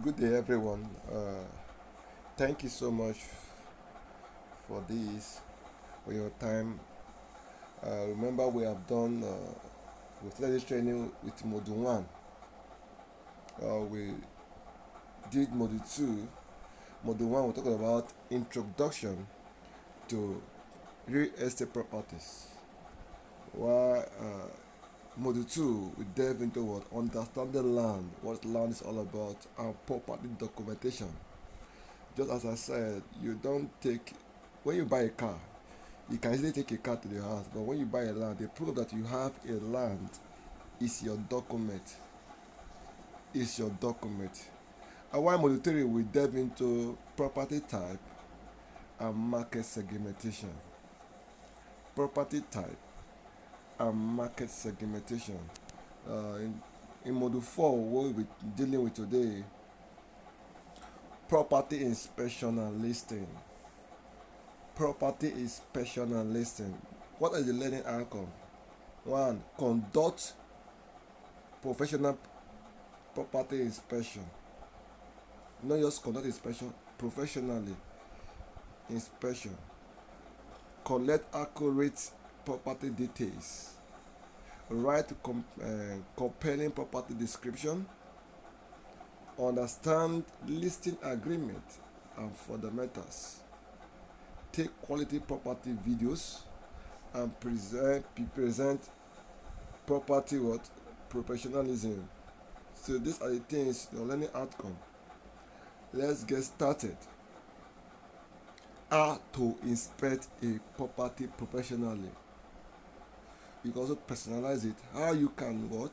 Good day, everyone. Thank you so much for this, for your time. Remember, we started this training with Module 1. We did Module 2. Module 1, we're talking about introduction to real estate properties. While Module 2, we delve into what? Understanding land, what land is all about, and property documentation. Just as I said, you don't take, when you buy a car, you can easily take a car to the house, but when you buy a land, the proof that you have a land is your document. Is your document. And while Module 3 we delve into property type and market segmentation. Property type and market segmentation. In Module 4, what we'll be dealing with today, property inspection and listing. Property inspection and listing. What is the learning outcome? One, conduct professional property inspection. Not just conduct inspection, professionally inspection. Collect accurate property details. Write compelling property description. Understand listing agreement and fundamentals. Take quality property videos and present property what professionalism. So these are the things, your learning outcome. Let's get started. How to inspect a property professionally. You can also personalize it. How you can what?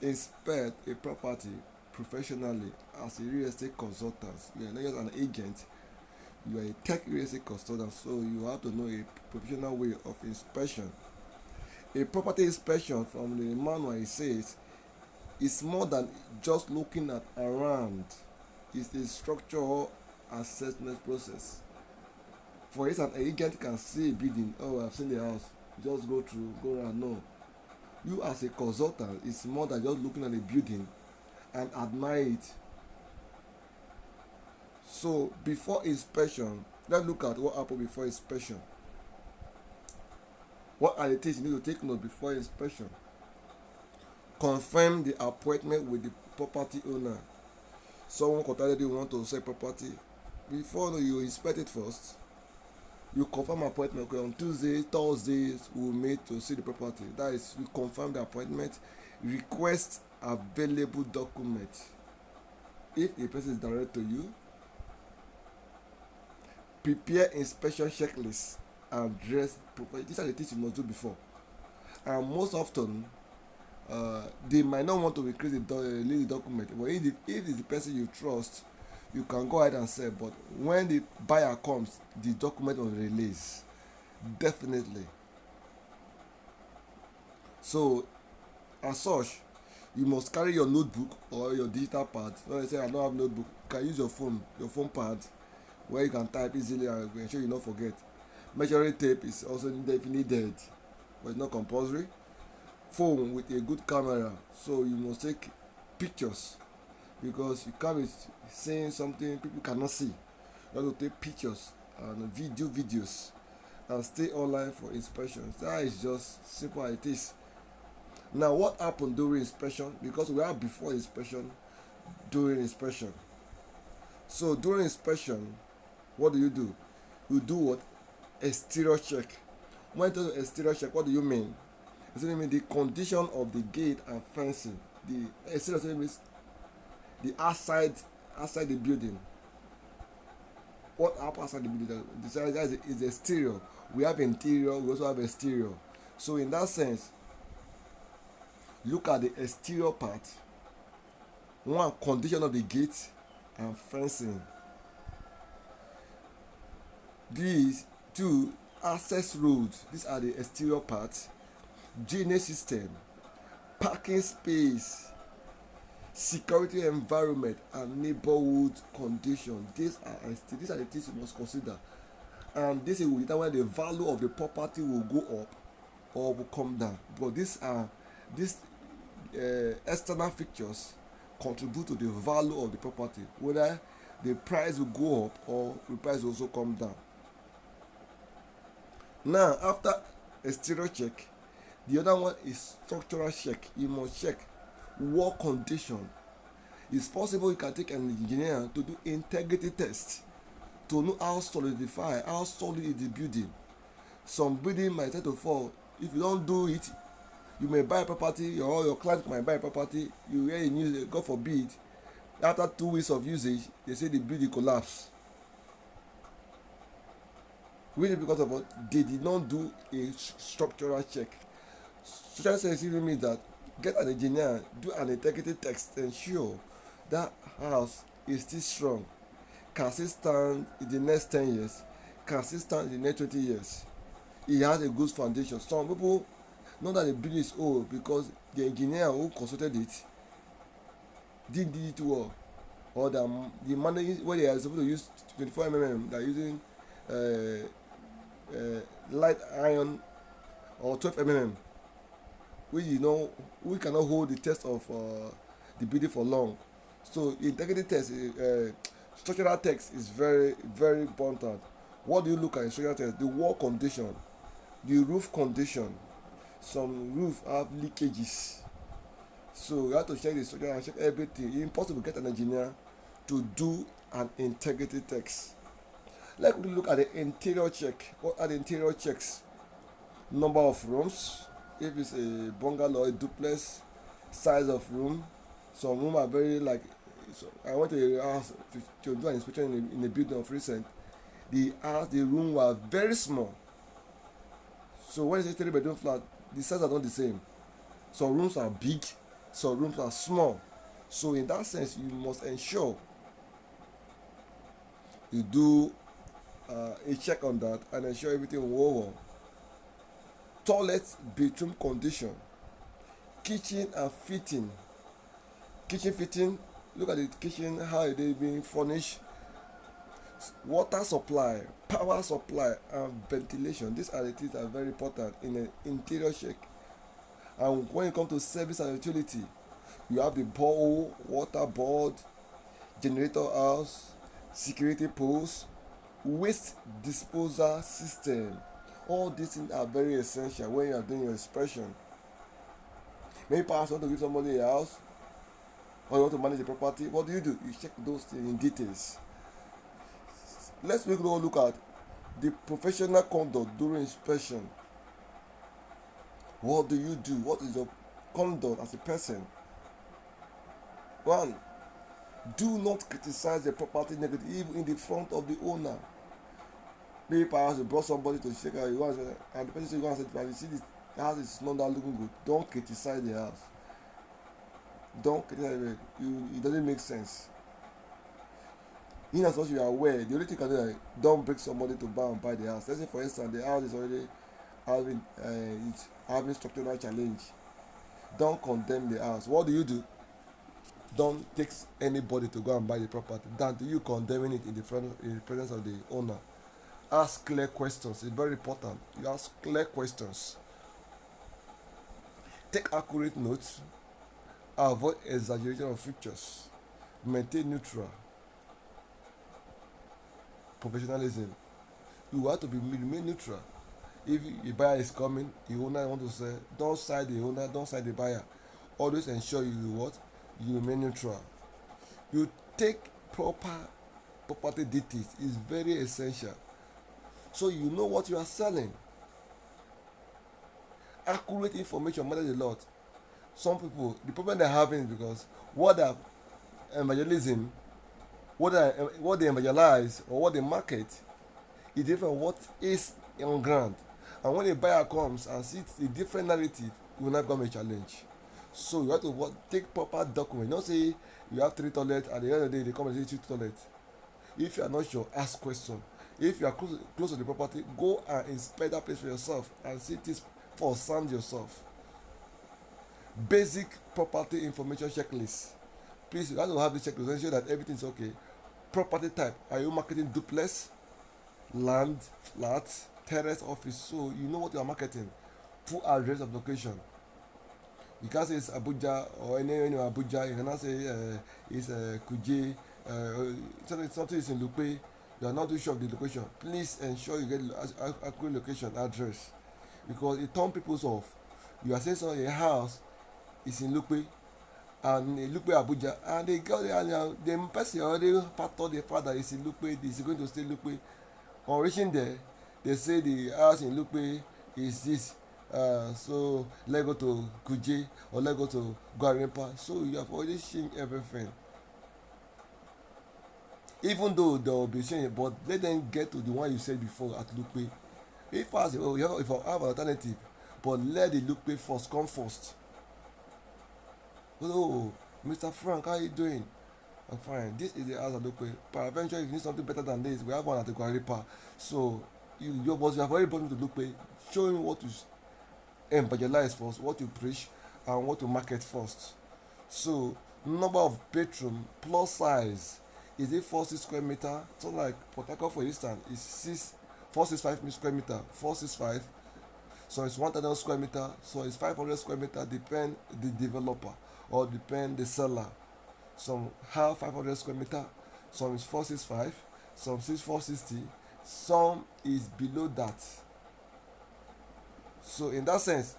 Inspect a property professionally as a real estate consultant. You are not just an agent, you are a tech real estate consultant, so you have to know a professional way of inspection. A property inspection, from the manual, it says, is more than just looking at around. It's a structural assessment process. For instance, an agent can see a building. Oh, I've seen the house. Just go through, go around. No, you as a consultant, it's more than just looking at a building and admire it. So before inspection, let's look at what happened before inspection. What are the things you need to take note before inspection? Confirm the appointment with the property owner. Someone contacted you, want to sell property. Before you inspect it first, you confirm appointment. Okay, on Tuesday, Thursdays we will meet to see the property. That is, you confirm the appointment. Request available document. If a person is direct to you, prepare inspection checklist and dress properly. These are the things you must do before. And most often, they might not want to recreate the document, but if it's the person you trust, you can go ahead and sell. But when the buyer comes, the document will release. Definitely. So, as such, you must carry your notebook or your digital pad. When I say I don't have notebook, you can use your phone pad, where you can type easily and ensure you not forget. Measuring tape is also definitely needed, but it's not compulsory. Phone with a good camera, so you must take pictures, because you can't be saying something people cannot see. You have to take pictures and videos and stay online for inspections. That is just simple as it is. Now, what happened during inspection? Because we are before inspection, during inspection. So during inspection, what do? You do what? Exterior check. When you do exterior check, what do you mean? Exterior means the condition of the gate and fencing. The exterior means the outside the building. What happens outside the building? The side is the exterior. We have interior, we also have exterior. So in that sense, look at the exterior part. One, condition of the gate and fencing. These two, access roads. These are the exterior parts. Drainage system, parking space, security environment, and neighborhood condition. These are the things you must consider, and this will determine the value of the property will go up or will come down. But these external features contribute to the value of the property, whether the price will go up or the price will also come down. Now, after exterior check, the other one is structural check. You must check work condition. It's possible you can take an engineer to do integrity test to know how solidify, how solid is the building. Some building might tend to fall. If you don't do it, you may buy a property, or your client might buy a property, you hear in news, God forbid, after 2 weeks of usage, they say the building collapse. Really because of what? They did not do a structural check. Structural check simply means that get an engineer, do an integrity test, ensure that house is still strong, can still stand in the next 10 years, can still stand in the next 20 years. It has a good foundation. Some people know that the building is old because the engineer who consulted it didn't do it well, or the money where they are supposed to use 24 mm, they are using light iron or 12 mm, which we cannot hold the test of the building for long. So integrity test, structural test is very very important. What do you look at in structural test? The wall condition, the roof condition. Some roof have leakages, so you have to check the structure and check everything. It's impossible to get an engineer to do an integrity test. Let's look at the interior check. What are the interior checks? Number of rooms, if it's a bungalow, a duplex, size of room. Some room are very like, so I went to a house to do an inspection in a building of recent. The room was very small. So when it's a 3 bedroom flat, the size are not the same. Some rooms are big, some rooms are small. So in that sense, you must ensure you do a check on that and ensure everything will go well. Toilet, bathroom condition, kitchen and fitting. Kitchen fitting, look at the kitchen, how it is being furnished. Water supply, power supply and ventilation, these are the things that are very important in an interior check. And when it comes to service and utility, you have the borehole, water board, generator house, security post, waste disposal system. All these things are very essential when you are doing your inspection. Maybe perhaps you want to give somebody a house, or you want to manage the property. What do? You check those things in details. Let's take a look at the professional conduct during inspection. What do you do? What is your conduct as a person? One, do not criticize the property negatively, even in the front of the owner. Maybe perhaps you brought somebody to check out, and the person says, you see the house is not that looking good. Don't criticize the house. Don't criticize it. It doesn't make sense. In as much as you are aware, the only thing you can do is don't break somebody to buy the house. Let's say for instance the house is already having structural challenge. Don't condemn the house. What do? Don't take anybody to go and buy the property. Then you condemning it in the presence of the owner. Ask clear questions. It's very important. You ask clear questions. Take accurate notes. Avoid exaggeration of features. Maintain neutral. Professionalism. You have to remain neutral. If a buyer is coming, the owner want to sell, don't side the owner, don't side the buyer. Always ensure you remain neutral. You take proper property details is very essential, so you know what you are selling. Accurate information matters a lot. Some people, the problem they're having is because what they evangelism, what they evangelize or what they market is different from what is on ground. And when a buyer comes and sees a different narrative, it will not become a challenge. So you have to take proper document. Don't say you have 3 toilets, at the end of the day they come and say 2 toilets. If you are not sure, ask question. If you are close to the property, go and inspect that place for yourself and see this for sound yourself. Basic property information checklist. Please, you have to have this checklist to ensure that everything is okay. Property type. Are you marketing duplex, land, flat, terrace, office? So you know what you are marketing. Full address of location. You can't say it's Abuja or any Abuja. You cannot say it's Kuje. Something is in Lupe. You are not too sure of the location. Please ensure you get accurate location address, because it turn people off. You are saying a house is in Lupe and Lupe Abuja, and they got there, and the person already factor the fact that it's in Lupe. This is going to stay Lupe. On reaching there, they say the house in Lupe is this. So let's go to Kuje or let's go to Gwarimpa. So you have already changed everything. Even though they will be changing, but let them get to the one you said before at Lupe. If I say, oh, if I have an alternative, but let the Lupe first come first. Oh, Mr. Frank, how are you doing? I'm fine. This is the house at Lupe. Peradventure, if you need something better than this, we have one at the Gwarimpa. So your boss, you have already brought him to Lupe. Show him what to evangelize first, what to preach, and what to market first. So, number of bedroom plus size, is it 4 6 square meter? So like Port Harcourt for instance is 465 square meter, 465. So it's 1000 square meter, so it's 500 square meter, depend the developer or depend the seller. Some have 500 square meter, some is 465, some is 460, some is below that. So in that sense,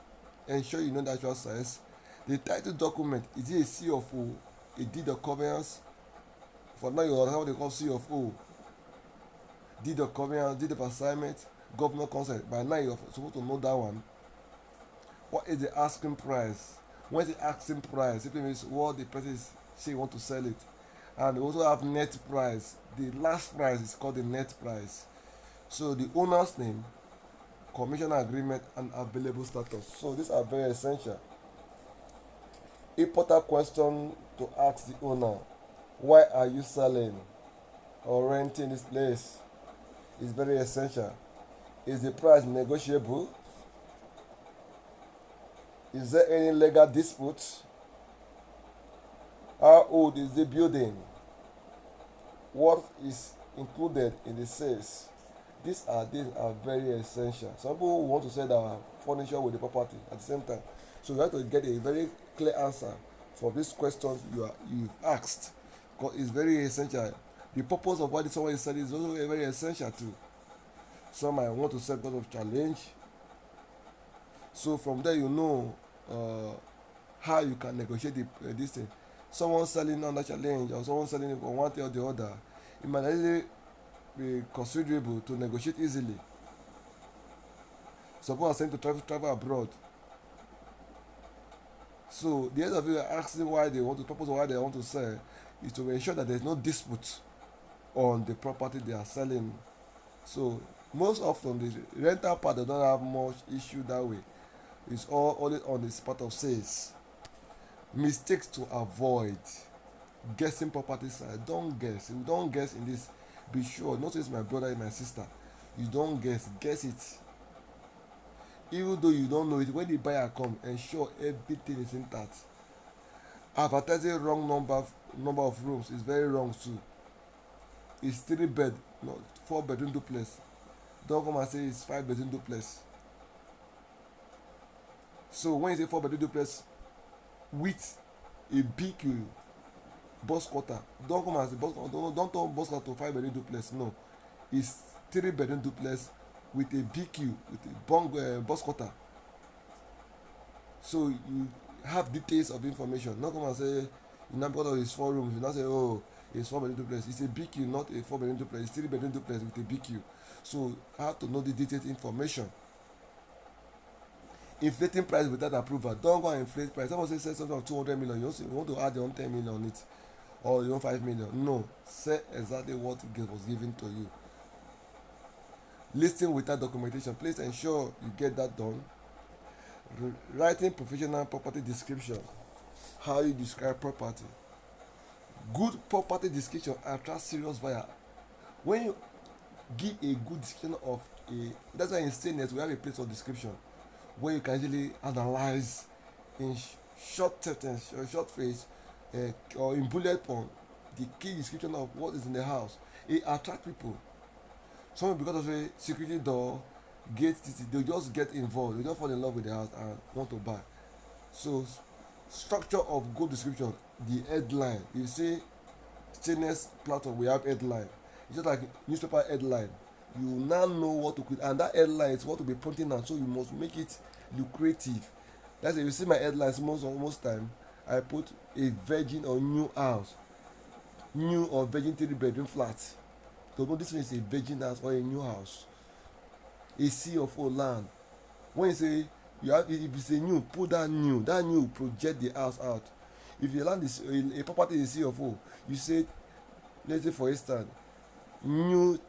ensure you know the actual size. The title document, is it a C of O, a deed of covenants? For now, you have what they call C of O, deed of covenants, deed of assignment, government consent. By now, you're supposed to know that one. What is the asking price? When is the asking price? Simply means what the person is say want to sell it. And we also have net price. The last price is called the net price. So the owner's name, commission agreement, and available status. So these are very essential. Important question to ask the owner: why are you selling or renting this place? Is very essential. Is the price negotiable? Is there any legal dispute? How old is the building? What is included in the sales? These are very essential. Some people want to sell their furniture with the property at the same time. So you have to get a very clear answer for these questions you've asked, because it's very essential. The purpose of why someone is selling is also very essential too. Some might want to sell because of challenge. So from there you know how you can negotiate this thing. Someone selling under challenge or someone selling it for one thing or the other, it might easily be considerable to negotiate easily. Some people are saying to travel abroad. So the end of it asking why they want to purpose of why they want to sell is to ensure that there is no dispute on the property they are selling. So most often the rental part they don't have much issue that way. It's all only on this part of sales. Mistakes to avoid: guessing property size. Don't guess. If you don't guess in this, be sure. Not it's my brother and my sister. You don't guess it. Even though you don't know it, when the buyer come, ensure everything is intact. Advertising wrong number of rooms is very wrong too. It's 3 bed, not 4 bedroom duplex. Don't come and say it's 5 bedroom duplex. So when you say 4 bedroom duplex with a big box quarter, don't come and say don't turn box quarter to 5 bedroom duplex. No, it's 3 bedroom duplex with a BQ with a box quarter. So you have details of information. Not come and say you know because of his 4 rooms. You not say oh it's 4 bedroom duplex. It's a BQ, not a 4 bedroom duplex. It's 3 bedroom duplex with a BQ. So I have to know the detailed information. Inflating price without approval. Don't go and inflate price. Someone say sell something of 200 million. You want to add your own 10 million on it, or your own 5 million. No, say exactly what was given to you. Listing without documentation. Please ensure you get that done. Writing professional property description. How you describe property. Good property description attracts serious buyer. When you give a good description of a, that's why in StayNext we have a place of description where you can easily analyze in short sentence or short phrase or in bullet point the key description of what is in the house. It attract people. Some because of a security door, gate, they just get involved. They just fall in love with the house and want to buy. So Structure of good description. The headline. You see, StayNext platform, we have headline. It's just like newspaper headline. You now know what to put, and that headline is what to be pointing at, so you must make it lucrative. That's it. You see my headlines most time. I put a virgin or new house, new or virgin 3 bedroom flat. So know this one is a virgin house or a new house. A C of O land. When you say you have, if it's a new, put that new. That new project the house out. If your land is a property is C of O, you say, let's say for instance, new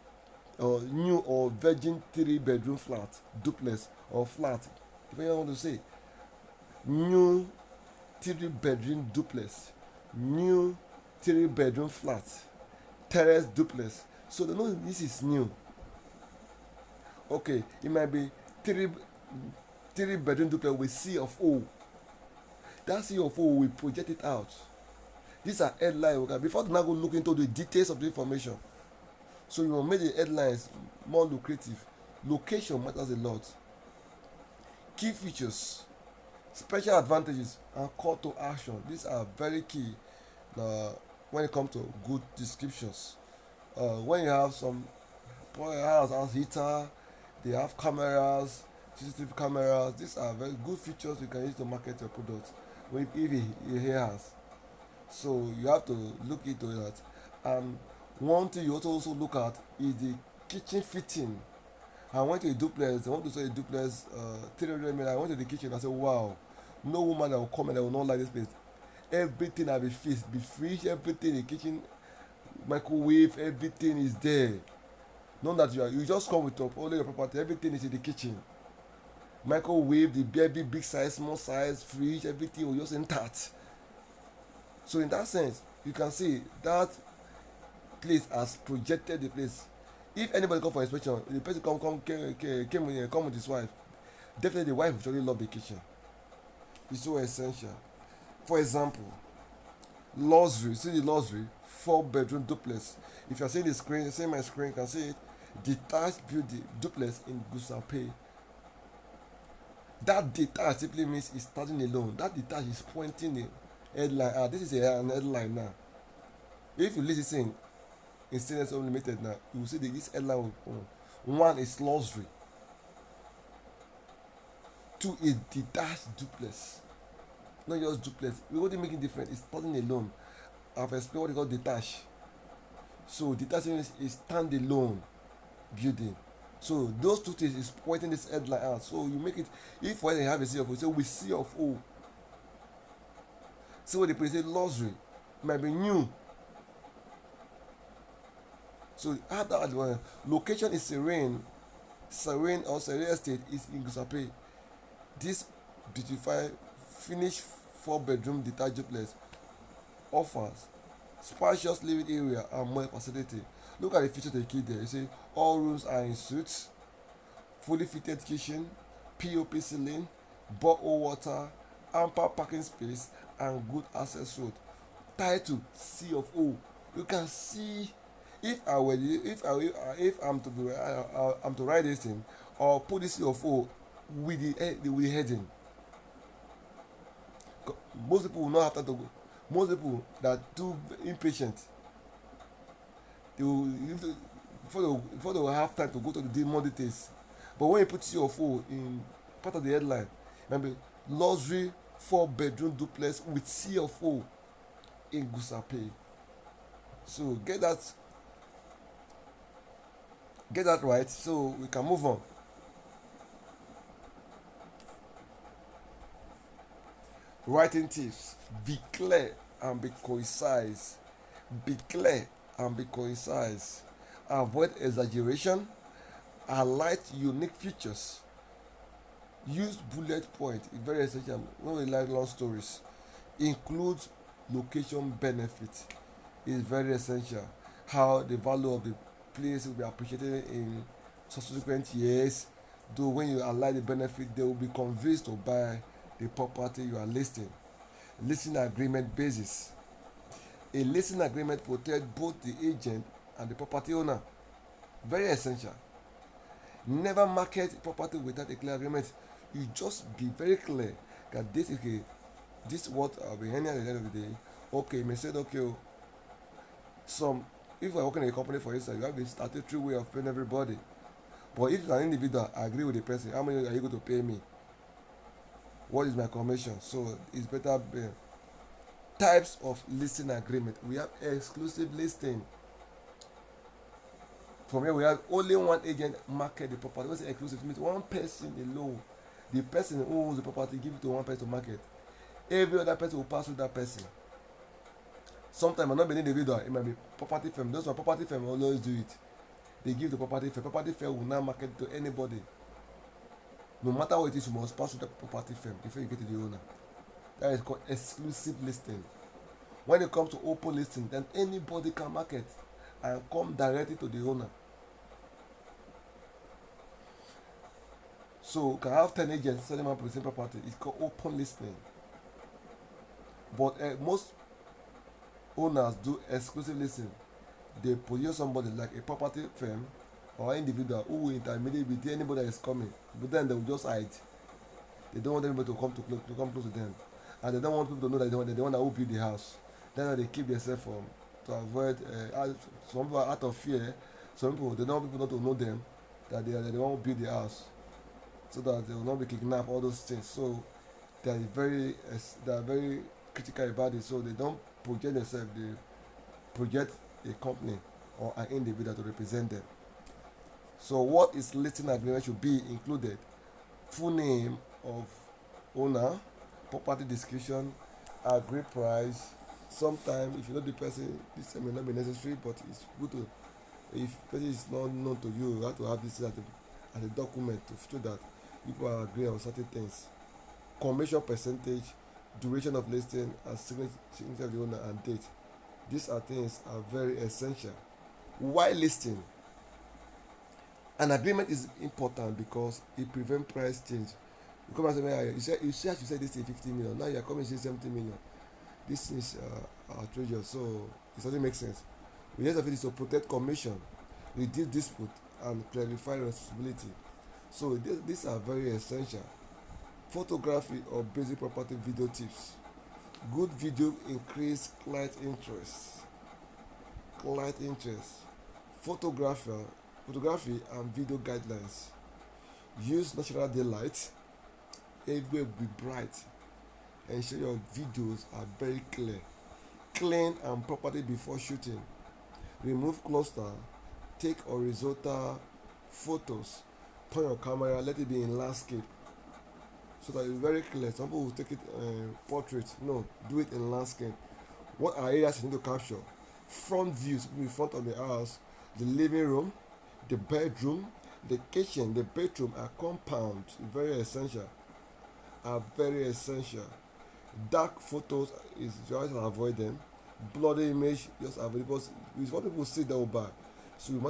new or virgin 3 bedroom flat, duplex or flat, depending on what to say. New 3 bedroom duplex, new 3 bedroom flat, terrace duplex. So they know this is new. Okay, it might be 3 bedroom duplex with C of O. That C of O will project it out. These are headline. Okay, before they now go look into the details of the information. So you will make the headlines more lucrative. Location matters a lot. Key features, special advantages, and call to action. These are very key when it comes to good descriptions. When you have some house heater, they have cameras, CCTV cameras. These are very good features you can use to market your product. If he has, so you have to look into that. And one thing you also look at is the kitchen fitting. I went to a duplex. I want to say a duplex, 300 million. I went to the kitchen. I said, "Wow, no woman that will come and that will not like this place. Everything I be fixed, be fridge, everything in the kitchen, microwave, everything is there. Not that you just come with only your property. Everything is in the kitchen. Microwave, the baby, big size, small size, fridge, everything was just intact. So in that sense, you can see that place has projected the place. If anybody come for inspection, the person come with his wife. Definitely, the wife will surely love the kitchen. It's so essential. For example, luxury. See the luxury, 4 bedroom duplex. If you're seeing the screen, see my screen, you can see it. Detached building duplex in Gusape. That detached simply means it's starting alone. That detached is pointing the headline. This is an headline now. If you listen in StayNext Unlimited now, you will see this headline. One is luxury. Two is detached duplex. Not just duplex. We want to make it different. It's starting alone. I've explained what they call detached. So detached is standalone building. So those two things is pointing this headline out. So you make it, if when they have a C of O, so we C of O. So when they put it luxury, it might be new. So add that one. Location is Serene or Serene Estate is in Gusape. This beautified finished 4 bedroom detached duplex offers spacious living area and more facility. Look at the features they key there. You see all rooms are in suites, fully fitted kitchen, POP ceiling, borehole water, ample parking space, and good access road. Title C of O. You can see, if I'm to write this thing or put this C of O with the heading. Most people will not have time to go. Most people that too impatient, they will before they will have time to go to the more details. But when you put C of O in part of the headline, remember luxury 4 bedroom duplex with C of O in Gusape. So get that right, so we can move on. Writing tips: be clear and be concise. Be clear and be concise. Avoid exaggeration. Highlight unique features. Use bullet point. It's very essential when we like long stories. Include location benefit. Is very essential. How the value of the place will be appreciated in subsequent years. Though when you highlight the benefit, they will be convinced to buy the property you are listing. Listing agreement basis. A listing agreement protects both the agent and the property owner. Very essential. Never market property without a clear agreement. You just be very clear that This is what I'll be handling at the end of the day. Okay, you may say okay, oh, some if you're working in a company for instance, you have a statutory way of paying everybody. But if an individual agree with the person, how many are you going to pay me? What is my commission? So it's better. Types of listing agreement. We have exclusive listing. From here we have only one agent market the property. What's exclusive? It means one person alone. The person who owns the property give it to one person to market. Every other person will pass through that person. Sometimes it might not be an individual, it might be property firm. Those who are property firm will always do it. They give the property firm. Property firm will now market to anybody. No matter what it is, you must pass through that property firm before you get to the owner. That is called exclusive listing. When it comes to open listing, then anybody can market and come directly to the owner. So you can have 10 agents selling one the same property. It's called open listing. But most owners do exclusive listing. They position somebody like a property firm or individual who will intermediate with anybody that is coming. But then they will just hide. They don't want anybody to come close to them. And they don't want people to know that they're the one that will build the house. Then they keep themselves from to avoid some people are out of fear. Some people they don't want people not to know them that they are the one who build the house, so that they will not be kidnapped, all those things. So they are very critical about it. So they don't project themselves. They project a company or an individual to represent them. So what is listing agreement should be included: full name of owner, property description, agreed price. Sometimes if you know the person, this may not be necessary, but it's good to, if person is not known to you, you have to have this as a document to show that people are agreeing on certain things. Commission percentage, duration of listing, and signature of the owner and date. These are things are very essential. Why listing? An agreement is important because it prevents price change. You come and say, "Man, you said this is 50 million. Now you are coming to say 70 million. This is outrageous." So it doesn't make sense. The essence of it is to protect commission, reduce dispute, and clarify responsibility. So these are very essential. Photography or basic property video tips. Good video increase client interest. Client interest. Photographer, photography and video guidelines. Use natural daylight. Everywhere will be bright. Ensure your videos are very clear. Clean and properly before shooting. Remove cluster. Take horizontal photos. Turn your camera, let it be in landscape so that it's very clear. Some people will take it portrait. No, do it in landscape. What are areas you need to capture? Front views in front of the house, the living room, the bedroom, the kitchen, the bedroom, and compound. Very essential. Are very essential. Dark photos is just avoid them. Bloody image just avoid, because it's what people see that will buy. So you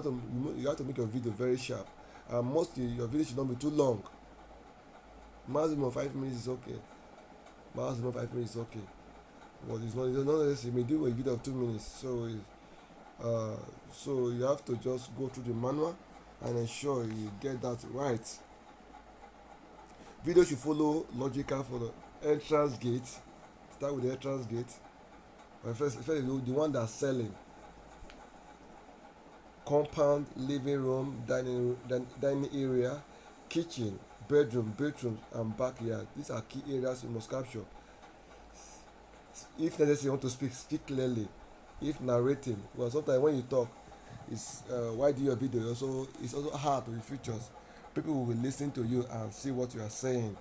have to make your video very sharp, and mostly your video should not be too long. Maximum 5 minutes is okay. Maximum 5 minutes is okay. But it's not necessary. You may do a video of 2 minutes. So you have to just go through the manual and ensure you get that right. Video should follow logical for the entrance gate. Start with the entrance gate. First the one that's selling. Compound, living room, dining area, kitchen, bedrooms, and backyard. These are key areas you must capture. If necessary, you want to speak clearly. If narrating, well, sometimes when you talk, it's why do your video? It's also hard with features. People will be listening to you and see what you are saying.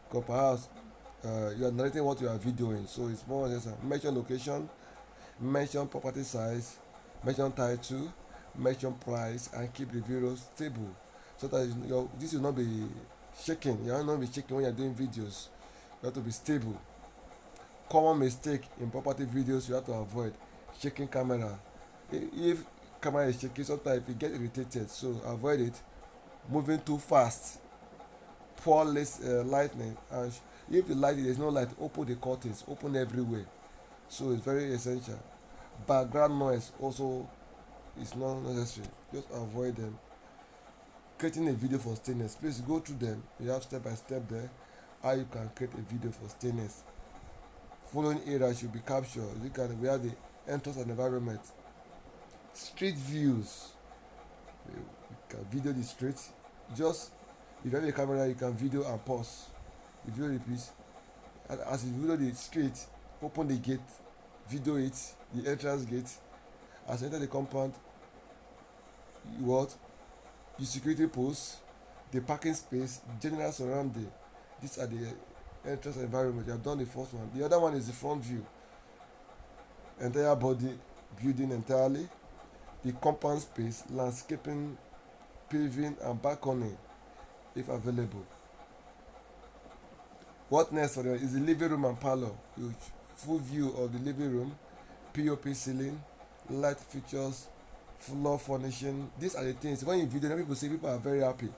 Because perhaps you are narrating what you are videoing, so it's more or less mention location, mention property size, mention title, mention price, and keep the video stable so that this will not be shaking. You will not be shaking when you are doing videos. You have to be stable. Common mistake in property videos you have to avoid: shaking camera. If camera is shaking, sometimes you get irritated, so avoid it. Moving too fast, poor lighting, and if the light there is no light, open the curtains, open everywhere. So it's very essential. Background noise also is not necessary, just avoid them. Creating a video for StayNext, please go through them. You have step by step there how you can create a video for StayNext. Following area should be captured. We have the entrance and environment. Street views. You can video the street. Just if you have a camera, you can video and pause. You video the piece. And as you video the street, open the gate, video it, the entrance gate. As you enter the compound, you what? The security post, the parking space, general surrounding. These are the entrance environment. You have done the first one. The other one is the front view. Entire body building entirely. The compound space, landscaping, paving and balcony if available. What next for them is the living room and parlor. Huge full view of the living room, POP ceiling, light fixtures, floor furnishing. These are the things when you video people say people are very happy.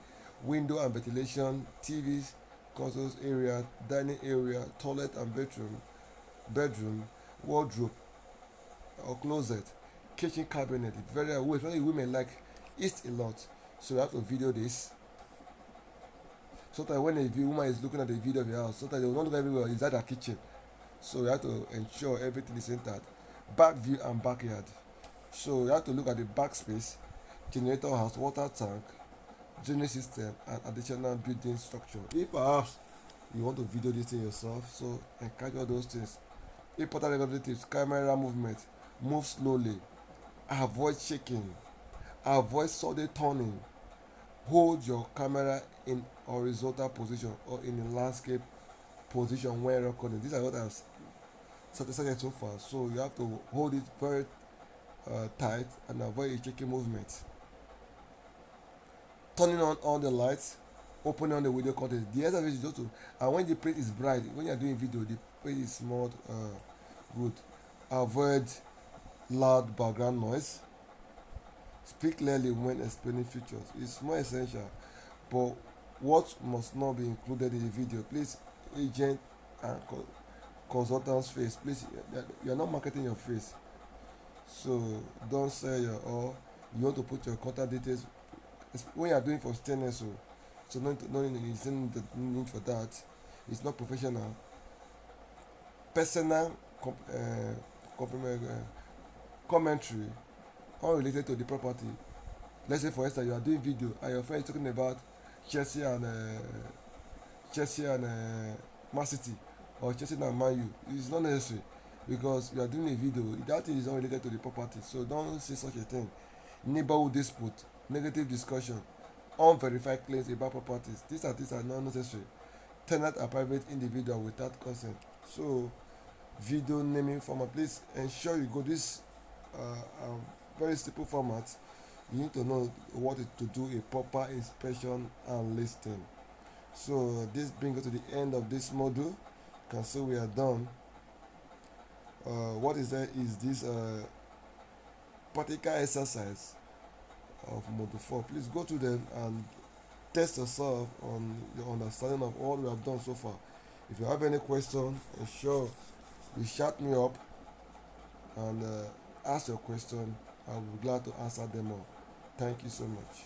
Window and ventilation, TVs, consoles area, dining area, toilet and bedroom, wardrobe or closet, kitchen cabinet. Very well, especially women like eat a lot, so you have to video this. Sometimes when a woman is looking at the video of your house, sometimes they will not look everywhere inside her kitchen, so you have to ensure everything is intact. Back view and backyard, so you have to look at the back space, generator house, water tank, drainage system and additional building structure. If perhaps you want to video this thing yourself, so encourage all those things. Important regulatory tips: camera movement, move slowly, avoid shaking, avoid sudden turning, hold your camera in horizontal position or in a landscape position when recording. These are what I've started so far, so you have to hold it very tight and avoid a shaking movement. Turning on all the lights, opening on the video content. The essence is just to, and when the place is bright, when you are doing video, the place is more good. Avoid loud background noise. Speak clearly when explaining features. It's more essential, but what must not be included in the video? Please, agent and consultant's face. Please, you are not marketing your face, so don't sell your or you want to put your contact details when you are doing for StayNext. So no is the need for that. It's not professional. Personal compliment, commentary unrelated to the property. Let's say for instance you are doing video and your friend is talking about Chelsea and Man City or Chelsea and Man U. It's not necessary because you are doing a video. That thing is unrelated to the property, so don't say such a thing. Neighborhood dispute, negative discussion, unverified claims about properties. These are not necessary. Tenant or private individual without consent. So video naming format, please ensure you go this very simple format. You need to know what to do a proper inspection and listing. So this brings us to the end of this module. You can see we are done. What is there is this particular exercise of module 4. Please go to them and test yourself on your understanding of all we have done so far. If you have any question, ensure you shout me up and ask your question. I will be glad to answer them all. Thank you so much.